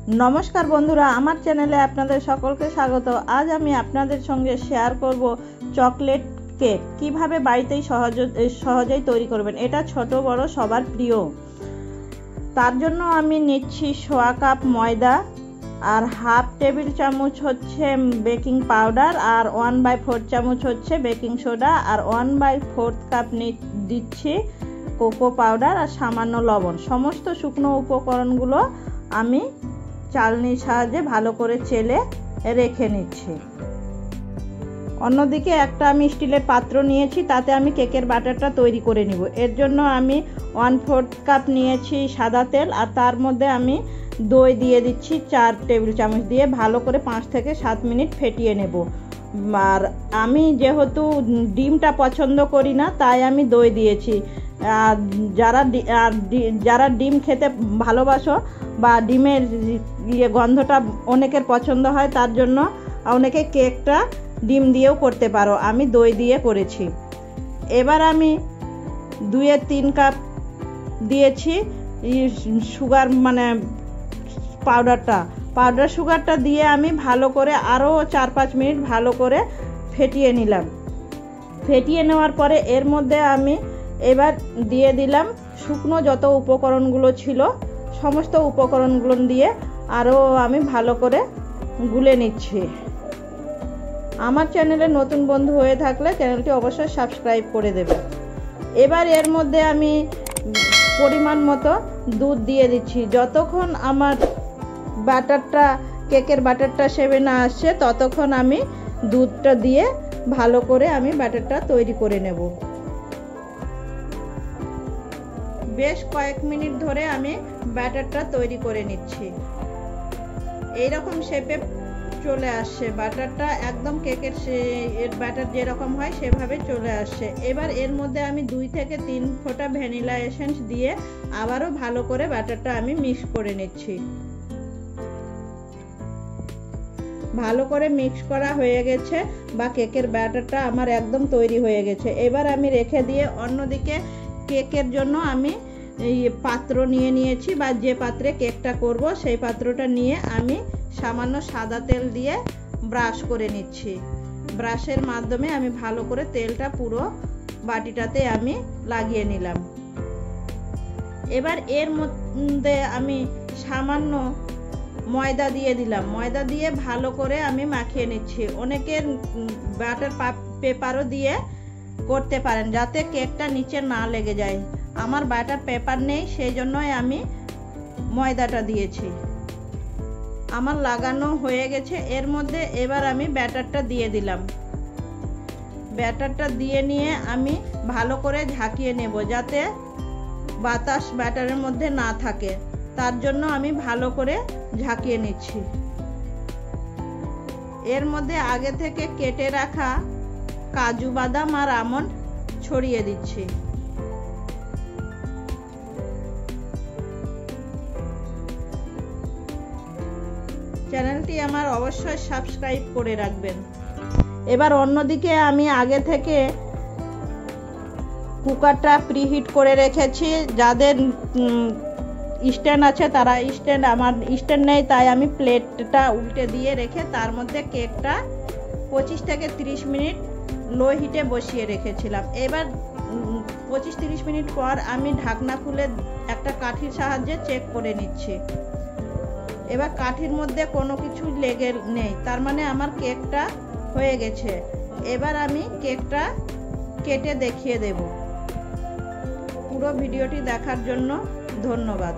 নমস্কার বন্ধুরা, আমার চ্যানেলে আপনাদের সকলকে স্বাগত। আজ আমি আপনাদের সঙ্গে শেয়ার করব চকলেট কেক কিভাবে বাড়িতেই সহজেই তৈরি করবেন। এটা ছোট বড় সবার প্রিয়। তার জন্য আমি নিচ্ছি 1/4 কাপ ময়দা, আর হাফ টেবিল চামচ হচ্ছে বেকিং পাউডার, আর 1/4 চামচ হচ্ছে বেকিং সোডা, আর 1/4 কাপ দিচ্ছি কোকো পাউডার, আর সামান্য লবণ। সমস্ত শুকনো উপকরণগুলো আমি চালনির সাহায্যে ভালো করে চেলে রেখে নিচ্ছি। অন্যদিকে একটা আমি স্টিলের পাত্র নিয়েছি, তাতে আমি কেকের ব্যাটারটা তৈরি করে নিব। এর জন্য আমি 1/4 কাপ নিয়েছি সাদা তেল, আর তার মধ্যে আমি দই দিয়ে দিচ্ছি 4 টেবিল চামচ দিয়ে ভালো করে 5 থেকে 7 মিনিট ফেটিয়ে নেব। আর আমি যেহেতু ডিমটা পছন্দ করি না, তাই আমি দই দিয়েছি। যারা ডিম খেতে ভালোবাসো বা ডিমের গন্ধটা অনেকের পছন্দ হয়, তার জন্য অনেকে কেকটা ডিম দিয়েও করতে পারো। আমি দই দিয়ে করেছি। এবার আমি 2-3 কাপ দিয়েছি সুগার, মানে পাউডার সুগারটা দিয়ে আমি ভালো করে আরও 4-5 মিনিট ভালো করে ফেটিয়ে নিলাম। ফেটিয়ে নেওয়ার পরে এর মধ্যে আমি এবার দিয়ে দিলাম শুকনো যত উপকরণগুলো ছিল, সমস্ত উপকরণগুলো দিয়ে আরও আমি ভালো করে গুলে নিচ্ছি। আমার চ্যানেলে নতুন বন্ধু হয়ে থাকলে চ্যানেলটি অবশ্যই সাবস্ক্রাইব করে দেবে। এবার এর মধ্যে আমি পরিমাণ মতো দুধ দিয়ে দিচ্ছি। যতক্ষণ আমার কেকের ব্যাটারটা সেবে না আসছে, ততক্ষণ আমি দুধটা দিয়ে ভালো করে আমি ব্যাটারটা তৈরি করে নেব। বেশ কয়েক মিনিট ধরে আমি ব্যাটারটা তৈরি করে নিচ্ছি। এইরকম শেপে চলে আসছে ব্যাটারটা, একদম কেকের ব্যাটার যেরকম হয় সেভাবে চলে আসছে। এবার এর মধ্যে আমি 2 থেকে 3 ফোঁটা ভ্যানিলা এসেন্স দিয়ে আবারও ভালো করে ব্যাটারটা আমি মিক্স করে নিচ্ছি। ভালো করে মিক্স করা হয়ে গেছে, বা কেকের ব্যাটারটা আমার একদম তৈরি হয়ে গেছে। এবার আমি রেখে দিয়ে অন্যদিকে কেকের জন্য আমি পাত্র নিয়ে নিয়েছি, বা যে পাত্রে কেকটা করব সেই পাত্রটা নিয়ে আমি সামান্য সাদা তেল দিয়ে ব্রাশ করে নিচ্ছি। ব্রাশের মাধ্যমে আমি ভালো করে তেলটা পুরো বাটিটাতে আমি লাগিয়ে নিলাম। এবার এর মধ্যে আমি সামান্য ময়দা দিয়ে দিলাম। ময়দা দিয়ে ভালো করে আমি মাখিয়ে নিচ্ছি। অনেকের বাটার পেপারও দিয়ে করতে পারেন, যাতে কেকটা নিচে না লেগে যায়। আমার বাটার পেপার নেই, সেই জন্যই আমি ময়দাটা দিয়েছি। আমার লাগানো হয়ে গেছে। এর মধ্যে এবার আমি ব্যাটারটা দিয়ে দিলাম। ব্যাটারটা দিয়ে নিয়ে আমি ভালো করে ঝাঁকিয়ে নেব, যাতে বাতাস ব্যাটারের মধ্যে না থাকে। তার জন্য আমি ভালো করে ঝাঁকিয়ে নিচ্ছি। এর মধ্যে আগে থেকে কেটে রাখা কাজু বাদাম আর আমন্ড ছড়িয়ে দিচ্ছি। চ্যানেলটি আমার অবশ্যই সাবস্ক্রাইব করে রাখবেন। এবার অন্যদিকে আমি আগে থেকে কুকারটা প্রিহিট করে রেখেছি। যাদের স্ট্যান্ড আছে তারা স্ট্যান্ড, আমার স্ট্যান্ড নেই, তাই আমি প্লেটটা উল্টে দিয়ে রেখে তার মধ্যে কেকটা 25 থেকে 30 মিনিট লো হিটে বসিয়ে রেখেছিলাম। এবার 25-30 মিনিট পর আমি ঢাকনা খুলে একটা কাঠির সাহায্যে চেক করে নিচ্ছি। এবার কাঠির মধ্যে কোনো কিছু লেগে নেই, তার মানে আমার কেকটা হয়ে গেছে। এবার আমি কেকটা কেটে দেখিয়ে দেব। পুরো ভিডিওটি দেখার জন্য ধন্যবাদ।